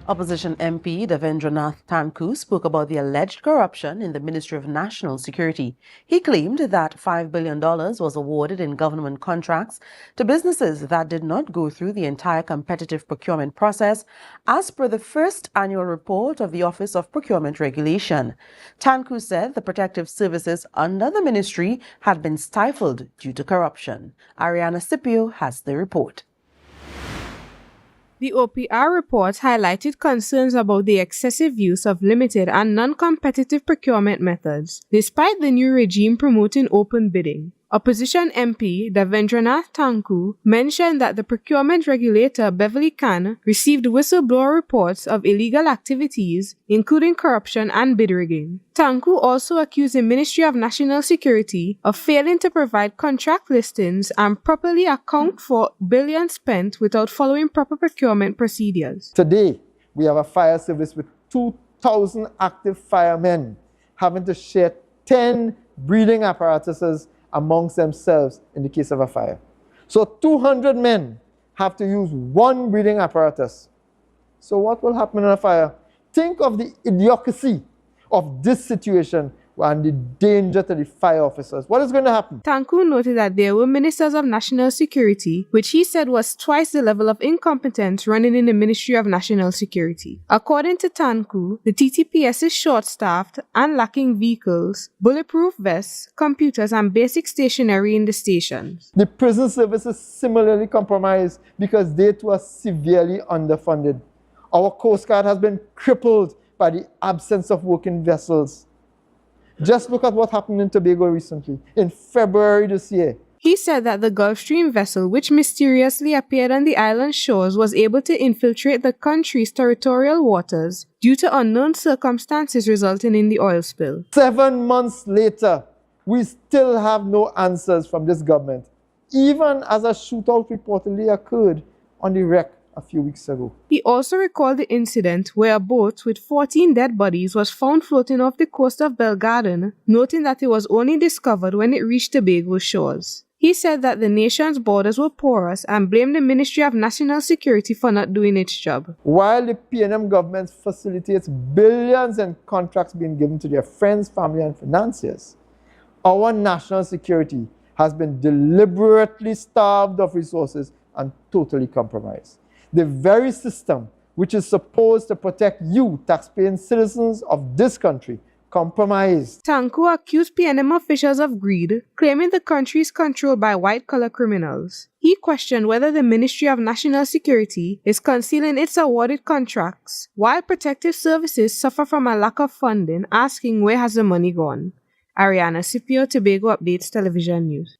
Opposition MP Davendranath Tancoo spoke about the alleged corruption in the Ministry of National Security. He claimed that $5 billion was awarded in government contracts to businesses that did not go through the entire competitive procurement process, as per the first annual report of the Office of Procurement Regulation. Tancoo said the protective services under the ministry had been stifled due to corruption. Arianna Scipio has the report. The OPR report highlighted concerns about the excessive use of limited and non-competitive procurement methods, despite the new regime promoting open bidding. Opposition MP Davendranath Tancoo mentioned that the procurement regulator Beverly Khan received whistleblower reports of illegal activities, including corruption and bid rigging. Tancoo also accused the Ministry of National Security of failing to provide contract listings and properly account for billions spent without following proper procurement procedures. Today, we have a fire service with 2,000 active firemen having to share 10 breathing apparatuses amongst themselves in the case of a fire. So 200 men have to use one breathing apparatus. So what will happen in a fire? Think of the idiocy of this situation and the danger to the fire officers. What is going to happen? Tancoo noted that there were ministers of national security, which he said was twice the level of incompetence running in the Ministry of National Security. According to Tancoo, the TTPS is short-staffed and lacking vehicles, bulletproof vests, computers, and basic stationery in the stations. The prison service is similarly compromised because they too are severely underfunded. Our Coast Guard has been crippled by the absence of working vessels. Just look at what happened in Tobago recently, in February this year. He said that the Gulfstream vessel, which mysteriously appeared on the island shores, was able to infiltrate the country's territorial waters due to unknown circumstances resulting in the oil spill. 7 months later, we still have no answers from this government, even as a shootout reportedly occurred on the wreck a few weeks ago. He also recalled the incident where a boat with 14 dead bodies was found floating off the coast of Belgarden, noting that it was only discovered when it reached Tobago shores. He said that the nation's borders were porous and blamed the Ministry of National Security for not doing its job. While the PNM government facilitates billions in contracts being given to their friends, family, and financiers, our national security has been deliberately starved of resources and totally compromised. The very system which is supposed to protect you, taxpaying citizens of this country, compromised. Tancoo accused PNM officials of greed, claiming the country is controlled by white-collar criminals. He questioned whether the Ministry of National Security is concealing its awarded contracts, while protective services suffer from a lack of funding, asking where has the money gone. Arianna Scipio, Tobago Updates Television News.